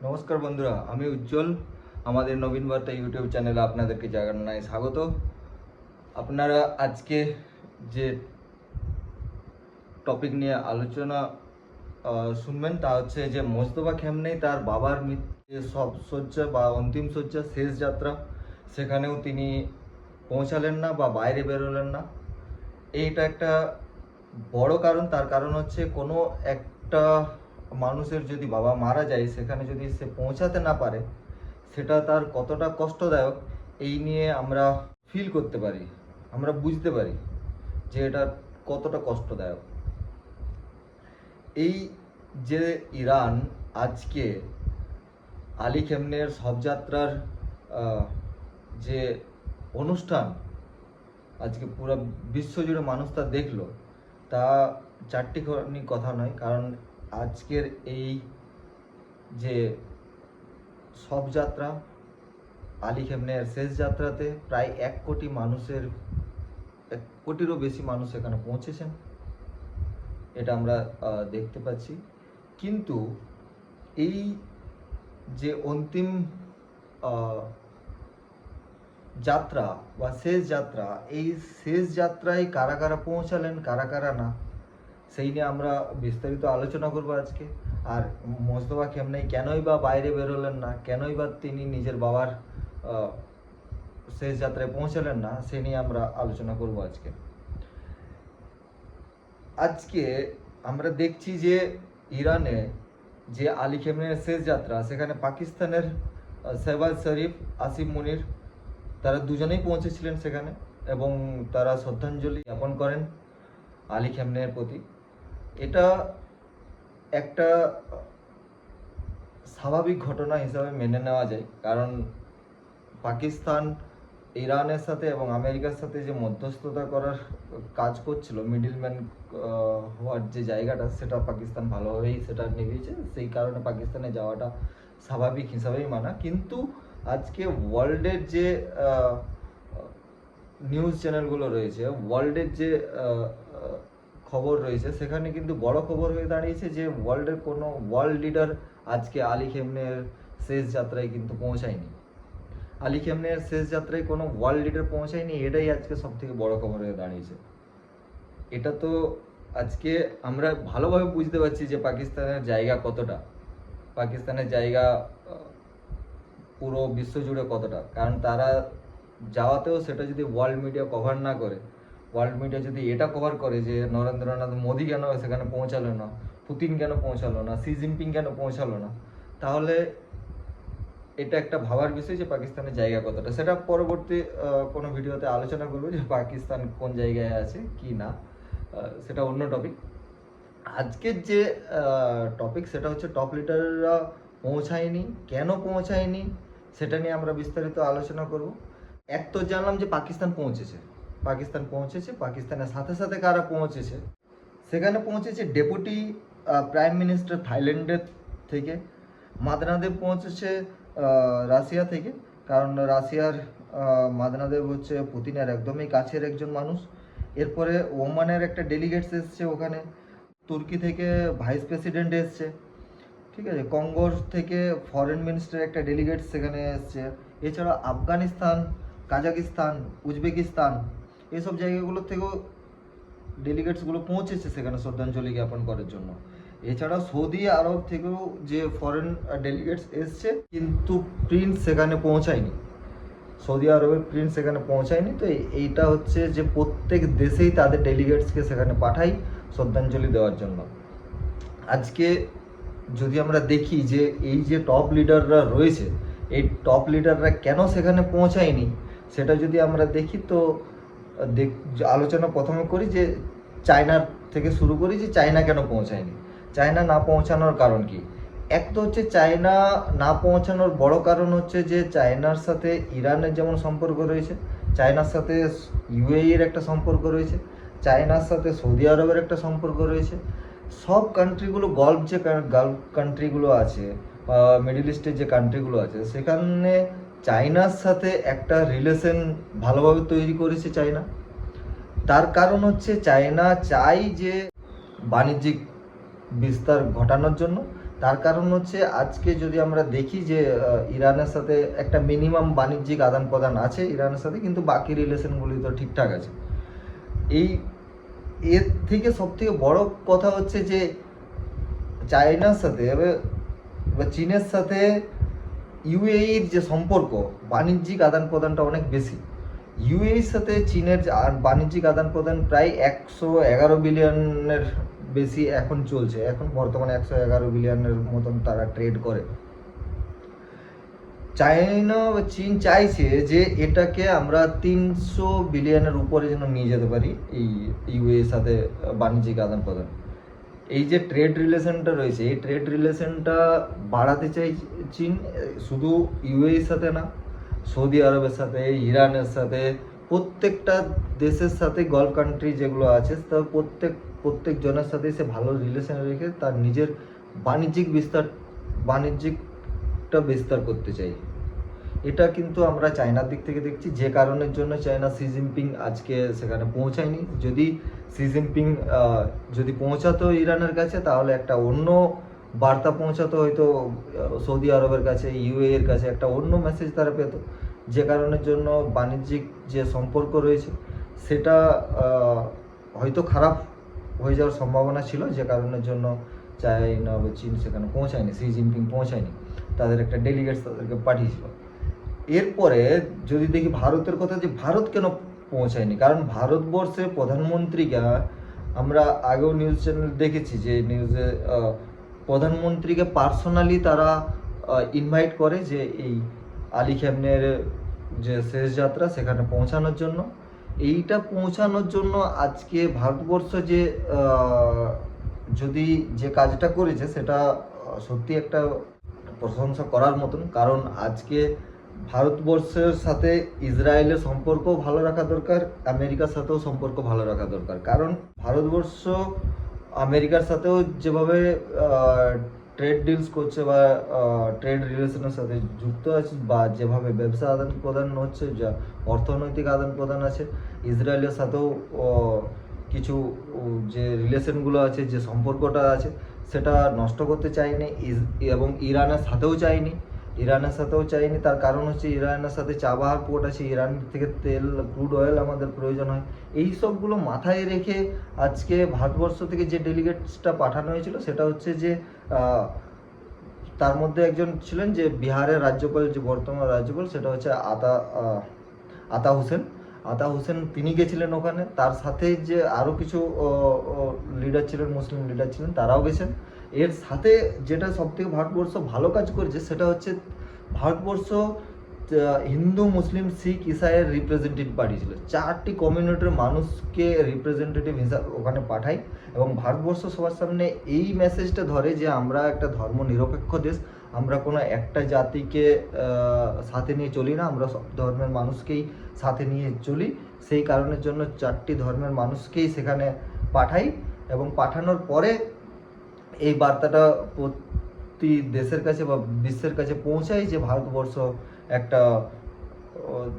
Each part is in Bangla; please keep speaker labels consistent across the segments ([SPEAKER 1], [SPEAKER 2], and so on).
[SPEAKER 1] নমস্কার বন্ধুরা, আমি উজ্জ্বল। আমাদের নবীন বার্তা ইউটিউব চ্যানেলে আপনাদেরকে জানাই স্বাগত। আপনারা আজকে যে টপিক নিয়ে আলোচনা শুনবেন তা হচ্ছে যে মোস্তফা খেমনেই তার বাবার সব শয্যা বা অন্তিম শয্যা শেষ যাত্রা, সেখানেও তিনি পৌঁছালেন না বা বাইরে বেরোলেন না। এইটা একটা বড় কারণ। তার কারণ হচ্ছে কোনো একটা মানুষের যদি বাবা মারা যায়, সেখানে যদি সে পৌঁছাতে না পারে, সেটা তার কতটা কষ্টদায়ক এই নিয়ে আমরা ফিল করতে পারি, আমরা বুঝতে পারি যে এটা কতটা কষ্টদায়ক। এই যে ইরান আজকে আলী খেমনের শবযাত্রার যে অনুষ্ঠান আজকে পুরো বিশ্বজুড়ে মানুষ তা দেখলো, তা চারটিখানি কথা নয়। কারণ আজকের এই যে শবযাত্রা, আলী খেমনের শেষ যাত্রাতে প্রায় 1 কোটিরও বেশি মানুষ এখানে পৌঁছেছেন, এটা আমরা দেখতে পাচ্ছি। কিন্তু এই যে অন্তিম যাত্রা বা শেষ যাত্রা, এই শেষ যাত্রায় কারা কারা পৌঁছালেন, কারা কারা না, সেই নিয়ে আমরা বিস্তারিত আলোচনা করব আজকে। আর মোস্তফা খেমনেই কেনই বা বাইরে বেরোলেন না, কেনই বা তিনি নিজের বাবার শেষ যাত্রায় পৌঁছালেন না, সে নিয়ে আমরা আলোচনা করব আজকে। আজকে আমরা দেখছি যে ইরানে যে আলী খেমনের শেষ যাত্রা, সেখানে পাকিস্তানের শেহবাজ শরীফ, আসিফ মুনির, তারা দুজনেই পৌঁছেছিলেন সেখানে এবং তারা শ্রদ্ধাঞ্জলি জ্ঞাপন করেন আলী খেমনের প্রতি। এটা একটা স্বাভাবিক ঘটনা হিসাবে মেনে নেওয়া যায়, কারণ পাকিস্তান ইরানের সাথে এবং আমেরিকার সাথে যে মধ্যস্থতা করার কাজ করছিল, মিডলম্যান হওয়ার যে জায়গাটা, সেটা পাকিস্তান ভালোভাবেই সেটা নিভিয়েছে। সেই কারণে পাকিস্তানে যাওয়াটা স্বাভাবিক হিসাবেই মানা। কিন্তু আজকে ওয়ার্ল্ডের যে নিউজ চ্যানেলগুলো রয়েছে, ওয়ার্ল্ডের যে খবর রয়েছে, সেখানে কিন্তু বড় খবর হয়ে দাঁড়িয়েছে যে ওয়ার্ল্ডের কোনো ওয়ার্ল্ড লিডার আজকে আলী খেমনের শেষ যাত্রায় কিন্তু পৌঁছায়নি। আলী খেমনের শেষ যাত্রায় কোনো ওয়ার্ল্ড লিডার পৌঁছায়নি, এটাই আজকে সব থেকে বড় খবর হয়ে দাঁড়িয়েছে। এটা তো আজকে আমরা ভালোভাবে বুঝতে পারছি যে পাকিস্তানের জায়গা কতটা, পাকিস্তানের জায়গা পুরো বিশ্ব জুড়ে কতটা। কারণ তারা যাওয়াতেও সেটা যদি ওয়ার্ল্ড মিডিয়া কভার না করে, ওয়ার্ল্ড মিডিয়া যদি এটা কভার করে যে নরেন্দ্রনাথ মোদী কেন সেখানে পৌঁছালো না, পুতিন কেন পৌঁছালো না, শি জিনপিং কেন পৌঁছালো না, তাহলে এটা একটা ভাবার বিষয় যে পাকিস্তানের জায়গা কতটা। সেটা পরবর্তী কোনো ভিডিওতে আলোচনা করবো যে পাকিস্তান কোন জায়গায় আছে কি না, সেটা অন্য টপিক। আজকের যে টপিক সেটা হচ্ছে টপ লিডাররা পৌঁছায়নি, কেন পৌঁছায়নি, সেটা নিয়ে আমরা বিস্তারিত আলোচনা করব। এক তো জানলাম যে পাকিস্তান পৌঁছেছে, পাকিস্তানের সাথে সাথে কারা পৌঁছেছে, সেখানে পৌঁছেছে ডেপুটি প্রাইম মিনিস্টার থাইল্যান্ডের থেকে, মাদনাদেব পৌঁছেছে রাশিয়া থেকে। কারণ রাশিয়ার মাদনাদেব হচ্ছে পুতিনের একদমই কাছের একজন মানুষ। এরপরে ওমানের একটা ডেলিগেটস এসছে ওখানে, তুর্কি থেকে ভাইস প্রেসিডেন্ট এসছে, ঠিক আছে, কঙ্গোর থেকে ফরেন মিনিস্টার একটা ডেলিগেট সেখানে এসছে। এছাড়া আফগানিস্তান, কাজাকিস্তান, উজবেকিস্তান, এইসব জায়গাগুলো থেকেও ডেলিগেটসগুলো পৌঁছেছে সেখানে শ্রদ্ধাঞ্জলি জ্ঞাপন করার জন্য। এছাড়া সৌদি আরব থেকেও যে ফরেন ডেলিগেটস এসছে, কিন্তু প্রিন্স সেখানে পৌঁছায়নি, সৌদি আরবের প্রিন্স সেখানে পৌঁছায়নি। তো এইটা হচ্ছে যে প্রত্যেক দেশেই তাদের ডেলিগেটসকে সেখানে পাঠাই শ্রদ্ধাঞ্জলি দেওয়ার জন্য। আজকে যদি আমরা দেখি যে এই যে টপ লিডাররা রয়েছে, এই টপ লিডাররা কেন সেখানে পৌঁছায়নি, সেটা যদি আমরা দেখি তো আলোচনা প্রথমে করি যে চায়নার থেকে শুরু করি যে চায়না কেন পৌঁছায়নি, চায়না না পৌঁছানোর কারণ কি। এক তো হচ্ছে চায়না না পৌঁছানোর বড় কারণ হচ্ছে যে চায়নার সাথে ইরানের যেমন সম্পর্ক রয়েছে, চায়নার সাথে ইউএইর একটা সম্পর্ক রয়েছে, চায়নার সাথে সৌদি আরবের একটা সম্পর্ক রয়েছে। সব কান্ট্রিগুলো গল্ফ যে গালফ কান্ট্রিগুলো আছে বা মিডল ইস্টের যে কান্ট্রিগুলো আছে, সেখানে চায়নার সাথে একটা রিলেশন ভালোভাবে তৈরি করেছে চায়না। তার কারণ হচ্ছে চায়না চাই যে বাণিজ্যিক বিস্তার ঘটানোর জন্য তার কারণ হচ্ছে আজকে যদি আমরা দেখি যে ইরানের সাথে একটা মিনিমাম বাণিজ্যিক আদান প্রদান আছে ইরানের সাথে, কিন্তু বাকি রিলেশনগুলি তো ঠিকঠাক আছে। এই এর থেকে সব থেকে বড় কথা হচ্ছে যে চায়নার সাথে বা চীনের সাথে ইউএইর যে সম্পর্ক, বাণিজ্যিক আদান প্রদানটা অনেক বেশি। ইউএইর সাথে চীনের বাণিজ্যিক আদান প্রদান প্রায় 111 বিলিয়নের বেশি এখন চলছে। এখন বর্তমানে 111 বিলিয়নের মতন তারা ট্রেড করে। চায়না বা চীন চাইছে যে এটাকে আমরা 300 বিলিয়নের উপরে যেন নিয়ে যেতে পারি এই ইউএর সাথে বাণিজ্যিক আদান প্রদান। এই যে ট্রেড রিলেশনটা রয়েছে, এই ট্রেড রিলেশনটা বাড়াতে চাই চীন, শুধু ইউএর সাথে না, সৌদি আরবের সাথে, ইরানের সাথে, প্রত্যেকটা দেশের সাথে, গলফ কান্ট্রি যেগুলো আছে তার প্রত্যেক জনের সাথে সে ভালো রিলেশন রেখে তার নিজের বাণিজ্যিকটা বিস্তার করতে চাই। এটা কিন্তু আমরা চায়নার দিক থেকে দেখছি, যে কারণের জন্য চায়না শি জিনপিং আজকে সেখানে পৌঁছায়নি। যদি শি জিনপিং যদি পৌঁছাতো ইরানের কাছে, তাহলে একটা অন্য বার্তা পৌঁছাতো, হয়তো সৌদি আরবের কাছে, ইউএই এর কাছে একটা অন্য মেসেজ তারা পেত, যে কারণের জন্য বাণিজ্যিক যে সম্পর্ক রয়েছে সেটা হয়তো খারাপ হয়ে যাওয়ার সম্ভাবনা ছিল, যে কারণের জন্য চায়না বা চীন সেখানে পৌঁছায়নি, শি জিনপিং পৌঁছায়নি, তাদের একটা ডেলিগেটস তাদেরকে পাঠিয়েছিল। এরপরে যদি দেখি ভারতের কথা, যে ভারত কেন পৌঁছায়নি, কারণ ভারতবর্ষের প্রধানমন্ত্রীকে আমরা আগেও নিউজ চ্যানেল দেখেছি যে নিউজে প্রধানমন্ত্রীকে পার্সোনালি তারা ইনভাইট করে যে এই আলী খেমনের যে শেষ যাত্রা সেখানে পৌঁছানোর জন্য। এইটা পৌঁছানোর জন্য আজকে ভারতবর্ষ যে যদি যে কাজটা করেছে সেটা সত্যি একটা প্রশংসা করার মতন। কারণ আজকে ভারতবর্ষের সাথে ইসরায়েলের সম্পর্ক ভালো রাখা দরকার, আমেরিকার সাথেও সম্পর্ক ভালো রাখা দরকার। কারণ ভারতবর্ষ আমেরিকার সাথেও যেভাবে ট্রেড ডিলস করছে বা ট্রেড রিলেশনের সাথে যুক্ত আছে, বা যেভাবে ব্যবসা আদান প্রদান হচ্ছে, যা অর্থনৈতিক আদান প্রদান আছে, ইসরায়েলের সাথেও কিছু যে রিলেশনগুলো আছে, যে সম্পর্কটা আছে, সেটা নষ্ট করতে চায়নি। এবং ইরানের সাথেও চাইনি। তার কারণ হচ্ছে ইরানের সাথে চাবাহার পোর্ট আছে, ইরান থেকে তেল, ক্রুড অয়েল আমাদের প্রয়োজন হয়। এই সবগুলো মাথায় রেখে আজকে ভারতবর্ষ থেকে যে ডেলিগেটসটা পাঠানো হয়েছিল, সেটা হচ্ছে যে তার মধ্যে একজন ছিলেন যে বিহারের রাজ্যপাল, যে বর্তমান রাজ্যপাল, সেটা হচ্ছে আতা হোসেন তিনি গেছিলেন ওখানে। তার সাথে যে আরও কিছু লিডার ছিলেন, মুসলিম লিডার ছিলেন, তারাও গেছেন। এর সাথে যেটা সবথেকে ভারতবর্ষ ভালো কাজ করেছে, সেটা হচ্ছে ভারতবর্ষ হিন্দু, মুসলিম, শিখ, ইসাইয়ের রিপ্রেজেন্টেটিভ পাঠিয়েছিল। 4টি কমিউনিটির মানুষকে রিপ্রেজেন্টেটিভ হিসাবে ওখানে পাঠায়, এবং ভারতবর্ষ সবার সামনে এই মেসেজটা ধরে যে আমরা একটা ধর্মনিরপেক্ষ দেশ, আমরা কোনো একটা জাতিকে সাথে নিয়ে চলি না, আমরা সব ধর্মের মানুষকেই সাথে নিয়ে চলি। সেই কারণের জন্য 4টি ধর্মের মানুষকেই সেখানে পাঠাই, এবং পাঠানোর পরে এই বার্তাটা প্রতি দেশের কাছে বা বিশ্বের কাছে পৌঁছায় যে ভারতবর্ষ একটা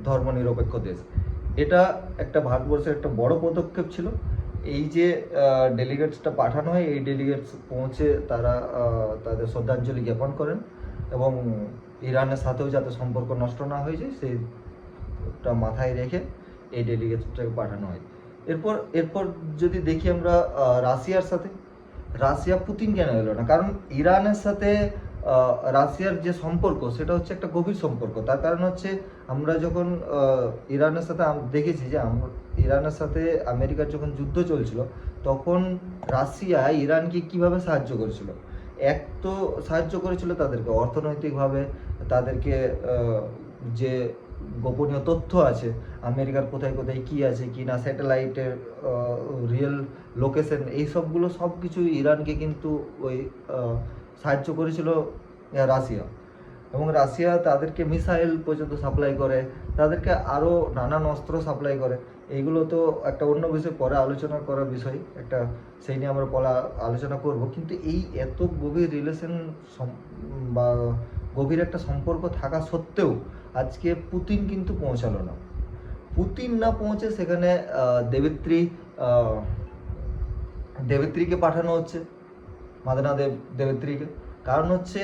[SPEAKER 1] ধর্মনিরপেক্ষ দেশ। এটা একটা ভারতবর্ষের একটা বড় পদক্ষেপ ছিল। এই যে ডেলিগেটসটা পাঠানো হয়, এই ডেলিগেটস পৌঁছে তারা তাদের শ্রদ্ধাঞ্জলি জ্ঞাপন করেন, এবং ইরানের সাথেও যাতে সম্পর্ক নষ্ট না হয়ে যায় সেইটা মাথায় রেখে এই ডেলিগেটসটাকে পাঠানো হয়। এরপর যদি দেখি আমরা রাশিয়া পুতিন কেন এলো না, কারণ ইরানের সাথে রাশিয়ার যে সম্পর্ক সেটা হচ্ছে একটা গভীর সম্পর্ক। তার কারণ হচ্ছে আমরা যখন ইরানের সাথে দেখেছি যে ইরানের সাথে আমেরিকার যখন যুদ্ধ চলছিল, তখন রাশিয়া ইরানকে কিভাবে সাহায্য করেছিল। এক তো সাহায্য করেছিল তাদেরকে অর্থনৈতিকভাবে, তাদেরকে যে গোপনীয় তথ্য আছে আমেরিকার কোথায় কোথায় কী আছে কি না, স্যাটেলাইটের রিয়েল লোকেশন, এই সবগুলো সব কিছু ইরানকে কিন্তু ওই সাহায্য করেছিল রাশিয়া। এবং রাশিয়া তাদেরকে মিসাইল পর্যন্ত সাপ্লাই করে, তাদেরকে আরও নানান অস্ত্র সাপ্লাই করে। এইগুলো তো একটা অন্য বিষয়, পরে আলোচনা করার বিষয়, একটা সেই নিয়ে আমরা পরে আলোচনা করব। কিন্তু এই এত গভীর রিলেশন বা গভীর একটা সম্পর্ক থাকা সত্ত্বেও আজকে পুতিন কিন্তু পৌঁছালো না। পুতিন না পৌঁছে সেখানে দেবেত্রীকে পাঠানো হচ্ছে, মাদনা দেবেত্রীকে। কারণ হচ্ছে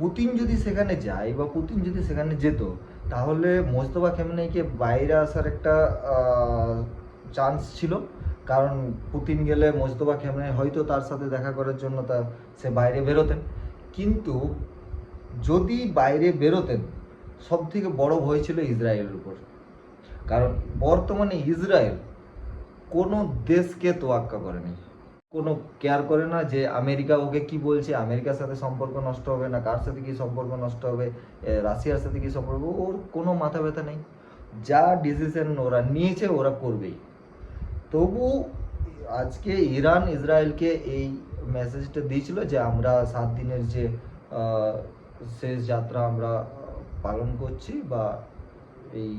[SPEAKER 1] পুতিন যদি সেখানে যায় বা পুতিন যদি সেখানে যেত, তাহলে মোস্তফা খেমনেইকে বাইরে আসার একটা চান্স ছিল। কারণ পুতিন গেলে মোস্তফা খেমনেই হয়তো তার সাথে দেখা করার জন্য সে বাইরে বেরোতেন। কিন্তু যদি বাইরে বেরোতেন, সব থেকে বড় ভয় ছিল ইসরায়েলের উপর। কারণ বর্তমানে ইসরায়েল কোনো দেশকে তোয়াক্কা করেনি, কোনো কেয়ার করে না যে আমেরিকা ওকে কি বলছে, আমেরিকার সাথে সম্পর্ক নষ্ট হবে না, কার সাথে কি সম্পর্ক নষ্ট হবে, রাশিয়ার সাথে কি সম্পর্ক, ওর কোনো মাথা ব্যথা নেই। যা ডিসিশন ওরা নিয়েছে ওরা করবেই। তবু আজকে ইরান ইসরায়েলকে এই মেসেজটা দিয়েছিল যে আমরা 7 দিনের যে শেষ যাত্রা আমরা পালন করছি, বা এই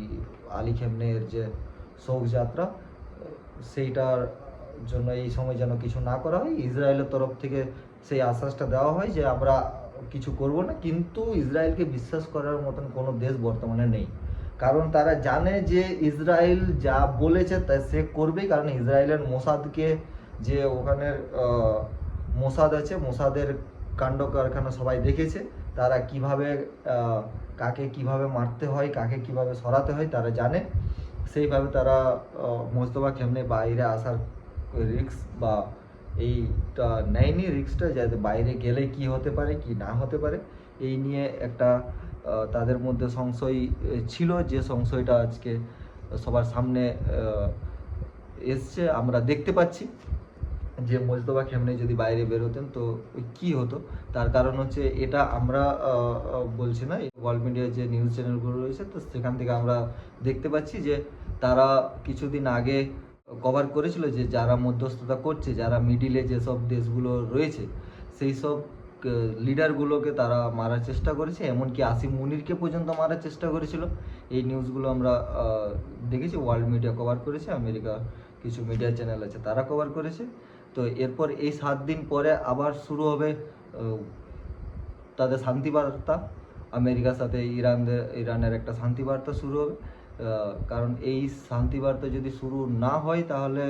[SPEAKER 1] আলী খেমনের যে শোক যাত্রা, সেইটার জন্য এই সময় যেন কিছু না করা হয়। ইসরায়েলের তরফ থেকে সেই আশ্বাসটা দেওয়া হয় যে আমরা কিছু করব না। কিন্তু ইসরায়েলকে বিশ্বাস করার মতন কোনো দেশ বর্তমানে নেই, কারণ তারা জানে যে ইসরায়েল যা বলেছে তা সে করবেই। কারণ ইসরায়েলের মোসাদকে, যে ওখানের মোসাদ আছে, মোসাদের কাণ্ড কারখানা সবাই দেখেছে। তারা কিভাবে কাকে কিভাবে মারতে হয়, কাকে কিভাবে সরাতে হয় তারা জানে। সেইভাবে তারা মোস্তফা খেমনে বাইরে আসার রিস্ক বা এইটা নেয়নি, রিস্কটা যাতে বাইরে গেলে কি হতে পারে কি না হতে পারে এই নিয়ে একটা তাদের মধ্যে সংশয় ছিল, যে সংশয়টা আজকে সবার সামনে এসছে। আমরা দেখতে পাচ্ছি যে মোস্তফা খেমনে যদি বাইরে বেরোতেন তো কি হতো। তার কারণ হচ্ছে এটা আমরা বলছি না, ওয়ার্ল্ড মিডিয়ার যে নিউজ চ্যানেলগুলো রয়েছে তো সেখান থেকে আমরা দেখতে পাচ্ছি যে তারা কিছুদিন আগে কভার করেছিল যে যারা মধ্যস্থতা করছে, যারা মিডিলে যেসব দেশগুলো রয়েছে সেই সব লিডারগুলোকে তারা মারার চেষ্টা করেছে, এমনকি আসিম মুনিরকে পর্যন্ত মারার চেষ্টা করেছিল। এই নিউজগুলো আমরা দেখেছি, ওয়ার্ল্ড মিডিয়া কভার করেছে, আমেরিকা কিছু মিডিয়া চ্যানেল আছে তারা কভার করেছে। তো এরপর এই 7 দিন পরে আবার শুরু হবে তাদের শান্তি বার্তা, আমেরিকার সাথে ইরানের একটা শান্তি বার্তা শুরু হবে। কারণ এই শান্তি বার্তা যদি শুরু না হয় তাহলে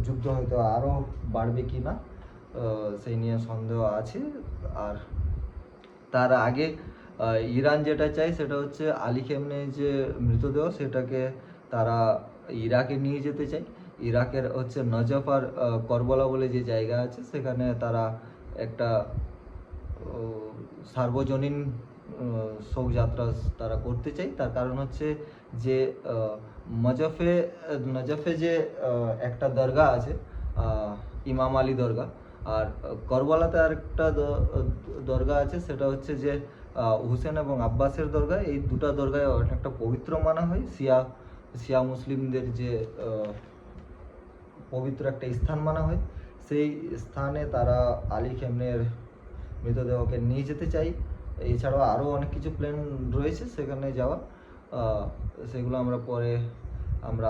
[SPEAKER 1] যুদ্ধ হয়তো আরও বাড়বে কি না সেই নিয়ে সন্দেহ আছে। আর তার আগে ইরান যেটা চাই সেটা হচ্ছে আলী খেমনের যে মৃতদেহ সেটাকে তারা ইরাকে নিয়ে যেতে চায়। ইরাকের হচ্ছে নজফ আর করবলা বলে যে জায়গা আছে সেখানে তারা একটা সার্বজনীন শোকযাত্রা তারা করতে চাই। তার কারণ হচ্ছে যে নজফে যে একটা দরগা আছে, ইমাম আলী দরগা, আর করবলাতে আর একটা দরগা আছে, সেটা হচ্ছে যে হুসেন এবং আব্বাসের দরগা। এই দুটা দরগায় অনেকটা পবিত্র মানা হয়, শিয়া মুসলিমদের যে পবিত্র একটা স্থান মানা হয়। সেই স্থানে তারা আলী খেমনের মৃতদেহকে নিয়ে যেতে চাই। এছাড়াও আরও অনেক কিছু প্ল্যান রয়েছে সেখানে যাওয়া, সেগুলো আমরা পরে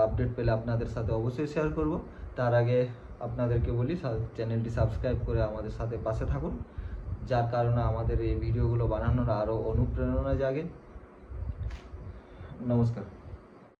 [SPEAKER 1] আপডেট পেলে আপনাদের সাথে অবশ্যই শেয়ার করব। তার আগে আপনাদেরকে বলি চ্যানেলটি সাবস্ক্রাইব করে আমাদের সাথে পাশে থাকুন, যার কারণে আমাদের এই ভিডিওগুলো বানানোর আরও অনুপ্রেরণা জাগে। নমস্কার।